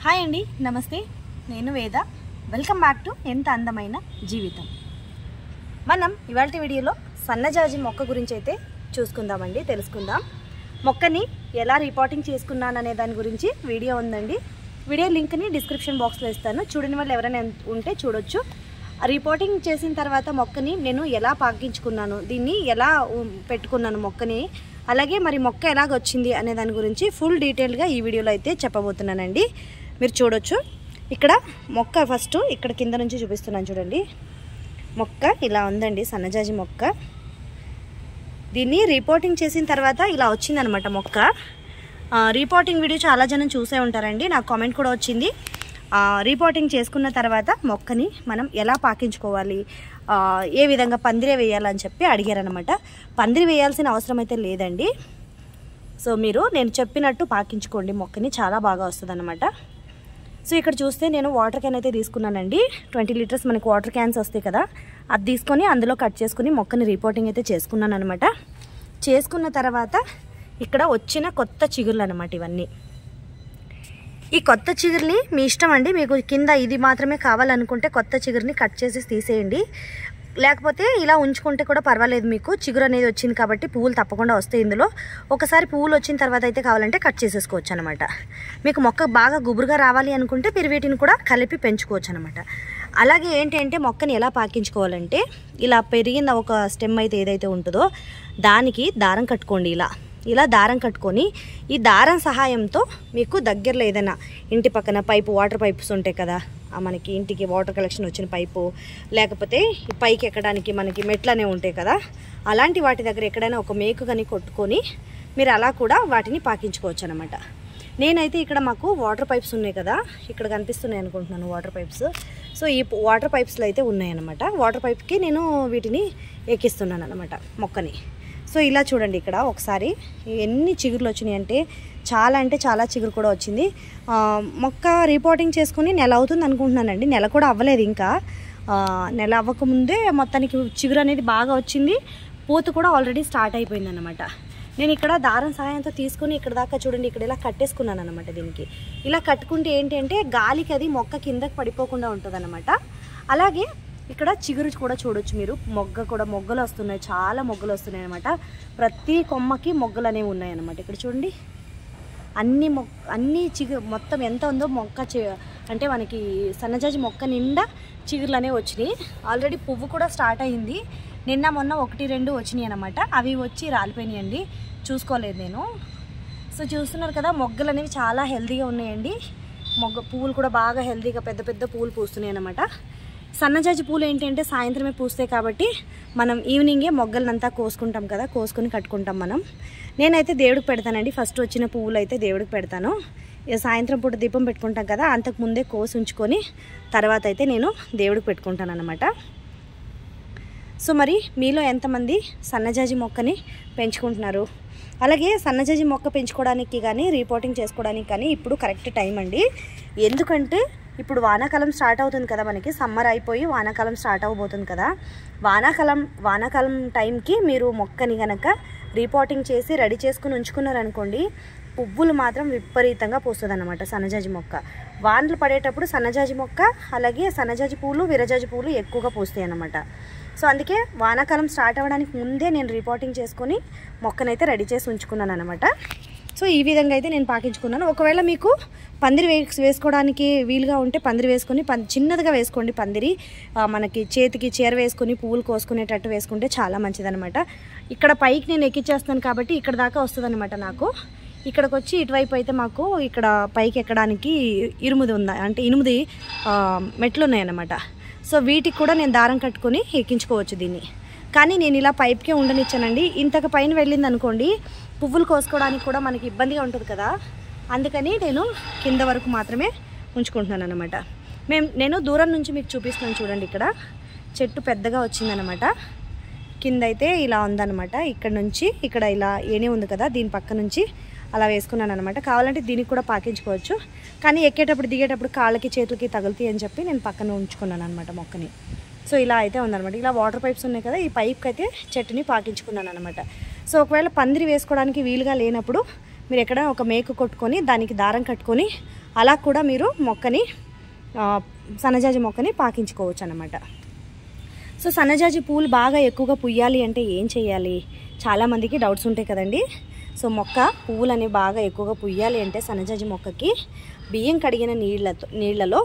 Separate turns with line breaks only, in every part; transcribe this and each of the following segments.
Hi అండి, నమస్తే. నేను వేద. వెల్కమ్ బ్యాక్ టు ఎంత అందమైన జీవితం. మనం ఇవాల్టి వీడియోలో సన్నజాజి మొక్క గురించి అయితే చూసుకుందామండి, తెలుసుకుందాం. మొక్కని ఎలా రిపోర్టింగ్ చేసుకున్నాననే దాని గురించి వీడియో ఉందండి. వీడియో లింక్ని డిస్క్రిప్షన్ బాక్స్లో ఇస్తాను. చూడని వాళ్ళు ఎవరైనా ఉంటే చూడొచ్చు. రిపోర్టింగ్ చేసిన తర్వాత మొక్కని నేను ఎలా పాకించుకున్నాను, దీన్ని ఎలా పెట్టుకున్నాను మొక్కని, అలాగే మరి మొక్క ఎలాగొచ్చింది అనే దాని గురించి ఫుల్ డీటెయిల్గా ఈ వీడియోలో అయితే చెప్పబోతున్నానండి. మీరు చూడొచ్చు. ఇక్కడ మొక్క ఫస్ట్ ఇక్కడ కింద నుంచి చూపిస్తున్నాను చూడండి. మొక్క ఇలా ఉందండి, సన్నజాజి మొక్క. దీన్ని రిపోర్టింగ్ చేసిన తర్వాత ఇలా వచ్చిందనమాట మొక్క. రిపోర్టింగ్ వీడియో చాలా జనం చూసే ఉంటారండి, నాకు కామెంట్ కూడా వచ్చింది. రిపోర్టింగ్ చేసుకున్న తర్వాత మొక్కని మనం ఎలా పాకించుకోవాలి, ఏ విధంగా పందిరే వేయాలని చెప్పి అడిగారనమాట. పందిరి వేయాల్సిన అవసరం అయితే లేదండి. సో నేను చెప్పినట్టు పాకించుకోండి, మొక్కని చాలా బాగా వస్తుంది అనమాట. సో ఇక్కడ చూస్తే నేను వాటర్ క్యాన్ అయితే తీసుకున్నానండి. 20 లీటర్స్ మనకి వాటర్ క్యాన్స్ వస్తాయి కదా, అది తీసుకొని అందులో కట్ చేసుకుని మొక్కని రిపోర్టింగ్ అయితే చేసుకున్నాను అనమాట. చేసుకున్న తర్వాత ఇక్కడ వచ్చిన కొత్త చిగుర్లు అనమాట ఇవన్నీ. ఈ కొత్త చిగురిని మీ ఇష్టం అండి, మీకు కింద ఇది మాత్రమే కావాలనుకుంటే కొత్త చిగురిని కట్ చేసి తీసేయండి, లేకపోతే ఇలా ఉంచుకుంటే కూడా పర్వాలేదు. మీకు చిగురు అనేది వచ్చింది కాబట్టి పువ్వులు తప్పకుండా వస్తాయి ఇందులో. ఒకసారి పువ్వులు వచ్చిన తర్వాత అయితే కావాలంటే కట్ చేసేసుకోవచ్చు అనమాట. మీకు మొక్క బాగా గుబురుగా రావాలి అనుకుంటే మీరు వీటిని కూడా కలిపి పెంచుకోవచ్చు అనమాట. అలాగే ఏంటంటే మొక్కని ఎలా పాకించుకోవాలంటే, ఇలా పెరిగిన ఒక స్టెమ్ అయితే ఏదైతే ఉంటుందో దానికి దారం కట్టుకోండి. ఇలా దారం కట్టుకొని ఈ దారం సహాయంతో మీకు దగ్గరలో ఏదైనా ఇంటి పక్కన పైపు, వాటర్ పైప్స్ ఉంటాయి కదా, మనకి ఇంటికి వాటర్ కలెక్షన్ వచ్చిన పైపు, లేకపోతే ఈ పైకి ఎక్కడానికి మనకి మెట్లనే ఉంటాయి కదా, అలాంటి వాటి దగ్గర ఎక్కడైనా ఒక మేకు కానీ కొట్టుకొని మీరు అలా కూడా వాటిని పాకించుకోవచ్చు అనమాట. నేనైతే ఇక్కడ మాకు వాటర్ పైప్స్ ఉన్నాయి కదా, ఇక్కడ కనిపిస్తున్నాయి అనుకుంటున్నాను వాటర్ పైప్స్. సో ఈ వాటర్ పైప్స్లో అయితే ఉన్నాయన్నమాట. వాటర్ పైప్కి నేను వీటిని ఎక్కిస్తున్నాను అనమాట మొక్కని. సో ఇలా చూడండి, ఇక్కడ ఒకసారి ఎన్ని చిగురులు వచ్చినాయి అంటే చాలా చిగురు కూడా వచ్చింది. మొక్క రిపోర్టింగ్ చేసుకుని నెల అవుతుంది అనుకుంటున్నానండి. నెల కూడా అవ్వలేదు ఇంకా. నెల అవ్వకముందే మొత్తానికి చిగురు అనేది బాగా వచ్చింది. పూత కూడా ఆల్రెడీ స్టార్ట్ అయిపోయింది అనమాట. నేను ఇక్కడ దారం సహాయంతో తీసుకుని ఇక్కడ దాకా చూడండి, ఇక్కడ ఇలా కట్టేసుకున్నాను అనమాట. దీనికి ఇలా కట్టుకుంటే ఏంటంటే గాలికి అది మొక్క కిందకి పడిపోకుండా ఉంటుంది అనమాట. అలాగే ఇక్కడ చిగురు కూడా చూడొచ్చు మీరు. మొగ్గలు వస్తున్నాయి, చాలా మొగ్గలు వస్తున్నాయి అనమాట. ప్రతి కొమ్మకి మొగ్గలు అనేవి ఉన్నాయి అనమాట. ఇక్కడ చూడండి, అన్ని చిగురు మొత్తం ఎంత ఉందో మొక్క అంటే మనకి సన్నజాజి మొక్క నిండా చిగురులు అనేవి వచ్చినాయి. ఆల్రెడీ పువ్వు కూడా స్టార్ట్ అయ్యింది. నిన్న మొన్న 1-2 వచ్చినాయి అనమాట. అవి వచ్చి రాలిపోయినాయండి, చూసుకోలేదు నేను. సో చూస్తున్నారు కదా, మొగ్గలు అనేవి చాలా హెల్తీగా ఉన్నాయండి. పువ్వులు కూడా బాగా హెల్తీగా పెద్ద పెద్ద పువ్వులు పూస్తున్నాయి అనమాట. సన్నజాజి పూలు ఏంటంటే సాయంత్రమే పూస్తాయి కాబట్టి మనం ఈవినింగే మొగ్గలనంతా కోసుకుంటాం కదా, కోసుకొని కట్టుకుంటాం మనం. నేనైతే దేవుడికి పెడతానండి. ఫస్ట్ వచ్చిన పువ్వులు అయితే దేవుడికి పెడతాను. సాయంత్రం పూట దీపం పెట్టుకుంటాం కదా, అంతకు ముందే కోసి ఉంచుకొని తర్వాత అయితే నేను దేవుడికి పెట్టుకుంటాను అనమాట. సో మరి మీలో ఎంతమంది సన్నజాజి మొక్కని పెంచుకుంటున్నారు? అలాగే సన్నజాజి మొక్క పెంచుకోవడానికి కానీ రిపోర్టింగ్ చేసుకోవడానికి కానీ ఇప్పుడు కరెక్ట్ టైం అండి. ఎందుకంటే ఇప్పుడు వానాకాలం స్టార్ట్ అవుతుంది కదా, మనకి సమ్మర్ అయిపోయి వానాకాలం స్టార్ట్ అవ్వబోతుంది కదా. వానాకాలం టైంకి మీరు మొక్కని కనుక రిపోర్టింగ్ చేసి రెడీ చేసుకుని ఉంచుకున్నారనుకోండి, పువ్వులు మాత్రం విపరీతంగా పూస్తుంది అనమాట సన్నజాజి మొక్క. వానలు పడేటప్పుడు సన్నజాజి మొక్క, అలాగే సన్నజాజి పూలు, విరజాజి పూలు ఎక్కువగా పూస్తాయి అన్నమాట. సో అందుకే వానాకాలం స్టార్ట్ అవ్వడానికి ముందే నేను రిపోర్టింగ్ చేసుకొని మొక్కనైతే రెడీ చేసి ఉంచుకున్నాను అనమాట. సో ఈ విధంగా అయితే నేను పాకించుకున్నాను. ఒకవేళ మీకు పందిరి వేసుకోవడానికి వీలుగా ఉంటే పందిరి వేసుకొని చిన్నదిగా వేసుకోండి. పందిరి మనకి చేతికి చీర వేసుకొని పువ్వులు కోసుకునేటట్టు వేసుకుంటే చాలా మంచిదనమాట. ఇక్కడ పైకి నేను ఎక్కించేస్తాను కాబట్టి ఇక్కడ దాకా వస్తుంది అనమాట నాకు. ఇక్కడికి వచ్చి ఇటువైపు అయితే మాకు ఇక్కడ పైకి ఎక్కడానికి ఇనుముది మెట్లు ఉన్నాయన్నమాట. సో వీటికి కూడా నేను దారం కట్టుకొని ఎక్కించుకోవచ్చు దీన్ని. కానీ నేను ఇలా పైప్కే ఉండనిచ్చానండి. ఇంతకు పైన వెళ్ళింది అనుకోండి, పువ్వులు కోసుకోవడానికి కూడా మనకి ఇబ్బందిగా ఉంటుంది కదా, అందుకని నేను కింద వరకు మాత్రమే ఉంచుకుంటున్నాను అనమాట. నేను దూరం నుంచి మీకు చూపిస్తున్నాను చూడండి. ఇక్కడ చెట్టు పెద్దగా వచ్చిందనమాట. కింద అయితే ఇలా ఉందన్నమాట. ఇక్కడ నుంచి ఇక్కడ ఇలా ఏనే ఉంది కదా, దీని పక్క నుంచి అలా వేసుకున్నాను అనమాట. కావాలంటే దీనికి కూడా పాకించుకోవచ్చు, కానీ ఎక్కేటప్పుడు దిగేటప్పుడు కాళ్ళకి చేతులకి తగులుతాయి అని చెప్పి నేను పక్కన ఉంచుకున్నాను అనమాట మొక్కని. సో ఇలా అయితే ఉందన్నమాట. ఇలా వాటర్ పైప్స్ ఉన్నాయి కదా, ఈ పైప్కి అయితే చెట్టుని పాకించుకున్నాను అనమాట. సో ఒకవేళ పందిరి వేసుకోవడానికి వీలుగా లేనప్పుడు మీరు ఎక్కడ ఒక మేకు కొట్టుకొని దానికి దారం కట్టుకొని అలా కూడా మీరు మొక్కని సన్నజాజి మొక్కని పాకించుకోవచ్చు అన్నమాట. సో సన్నజాజి పూలు బాగా ఎక్కువగా పుయ్యాలి అంటే ఏం చేయాలి, చాలామందికి డౌట్స్ ఉంటాయి కదండి. సో మొక్క పువ్వులు అనేవి బాగా ఎక్కువగా పుయ్యాలి అంటే సన్నజాజి మొక్కకి బియ్యం కడిగిన నీళ్ళలో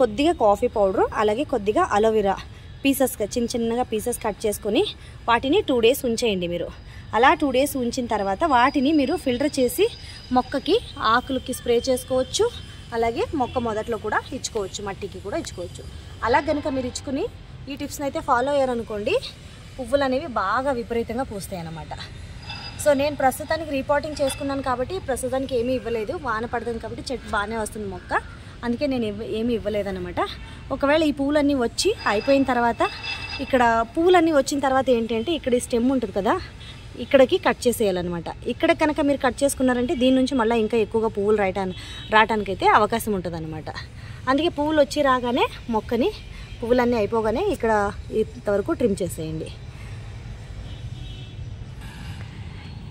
కొద్దిగా కాఫీ పౌడర్, అలాగే కొద్దిగా అలోవెరా పీసెస్గా చిన్నగా పీసెస్ కట్ చేసుకొని వాటిని 2 days ఉంచేయండి మీరు. అలా 2 days ఉంచిన తర్వాత వాటిని మీరు ఫిల్టర్ చేసి మొక్కకి ఆకులకి స్ప్రే చేసుకోవచ్చు, అలాగే మొక్క మొదట్లో కూడా ఇచ్చుకోవచ్చు, మట్టికి కూడా ఇచ్చుకోవచ్చు. అలా కనుక మీరు ఇచ్చుకుని ఈ టిప్స్ని అయితే ఫాలో అయ్యారనుకోండి, పువ్వులు అనేవి బాగా విపరీతంగా పూస్తాయి అన్నమాట. సో నేను ప్రస్తుతానికి రిపోర్టింగ్ చేసుకున్నాను కాబట్టి ప్రస్తుతానికి ఏమీ ఇవ్వలేదు, వాన పడుతుంది కాబట్టి చెట్టు బాగానే వస్తుంది మొక్క, అందుకే నేను ఏమీ ఇవ్వలేదన్నమాట. ఒకవేళ ఈ పువ్వులన్నీ వచ్చి అయిపోయిన తర్వాత, ఇక్కడ పువ్వులన్నీ వచ్చిన తర్వాత ఏంటంటే ఇక్కడ ఈ స్టెమ్ ఉంటుంది కదా, ఇక్కడికి కట్ చేసేయాలన్నమాట. ఇక్కడ కనుక మీరు కట్ చేసుకున్నారంటే దీని నుంచి మళ్ళీ ఇంకా ఎక్కువగా పువ్వులు రావడానికైతే అవకాశం ఉంటుంది అన్నమాట. అందుకే పువ్వులు వచ్చి రాగానే మొక్కని పువ్వులన్నీ అయిపోగానే ఇక్కడ ఇంతవరకు ట్రిమ్ చేసేయండి.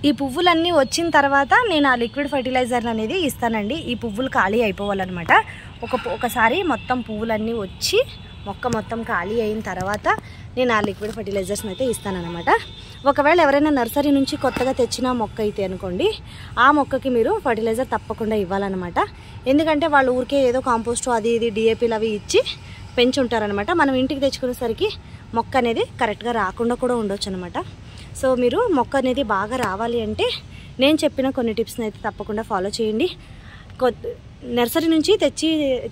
ఈ పువ్వులన్నీ వచ్చిన తర్వాత నేను ఆ లిక్విడ్ ఫర్టిలైజర్ అనేది ఇస్తానండి. ఈ పువ్వులు ఖాళీ అయిపోవాలన్నమాట. ఒకసారి మొత్తం పువ్వులన్నీ వచ్చి మొక్క మొత్తం ఖాళీ అయిన తర్వాత నేను ఆ లిక్విడ్ ఫర్టిలైజర్స్ని అయితే ఇస్తానన్నమాట. ఒకవేళ ఎవరైనా నర్సరీ నుంచి కొత్తగా తెచ్చిన మొక్క అయితే అనుకోండి, ఆ మొక్కకి మీరు ఫర్టిలైజర్ తప్పకుండా ఇవ్వాలన్నమాట. ఎందుకంటే వాళ్ళు ఊరికే ఏదో కాంపోస్ట్ అది ఇది డిఏపీలు అవి ఇచ్చి పెంచుంటారనమాట. మనం ఇంటికి తెచ్చుకునేసరికి మొక్క అనేది కరెక్ట్గా రాకుండా కూడా ఉండొచ్చు అనమాట. సో మీరు మొక్క అనేది బాగా రావాలి అంటే నేను చెప్పిన కొన్ని టిప్స్ని అయితే తప్పకుండా ఫాలో చేయండి. నర్సరీ నుంచి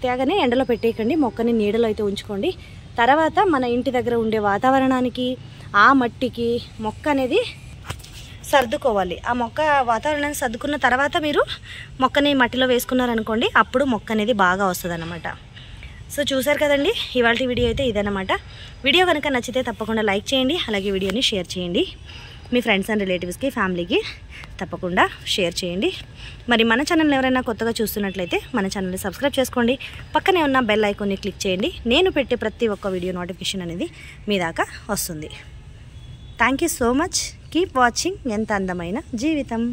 తేగానే ఎండలో పెట్టేయకండి, మొక్కని నీడలో అయితే ఉంచుకోండి. తర్వాత మన ఇంటి దగ్గర ఉండే వాతావరణానికి, ఆ మట్టికి మొక్క అనేది సర్దుకోవాలి. ఆ మొక్క వాతావరణాన్ని సర్దుకున్న తర్వాత మీరు మొక్కని మట్టిలో వేసుకున్నారనుకోండి, అప్పుడు మొక్క అనేది బాగా వస్తుంది అన్నమాట. సో చూసారు కదండి, ఇవాళ వీడియో అయితే ఇదన్నమాట. వీడియో కనుక నచ్చితే తప్పకుండా లైక్ చేయండి, అలాగే వీడియోని షేర్ చేయండి. మీ ఫ్రెండ్స్ అండ్ రిలేటివ్స్కి, ఫ్యామిలీకి తప్పకుండా షేర్ చేయండి. మరి మన ఛానల్ ఎవరైనా కొత్తగా చూస్తున్నట్లయితే మన ఛానల్ని సబ్స్క్రైబ్ చేసుకోండి. పక్కనే ఉన్న బెల్ ఐకాన్ని క్లిక్ చేయండి. నేను పెట్టే ప్రతి ఒక్క వీడియో నోటిఫికేషన్ అనేది మీ దాకా వస్తుంది. Thank you so much. Keep watching ఎంత అందమైన జీవితం.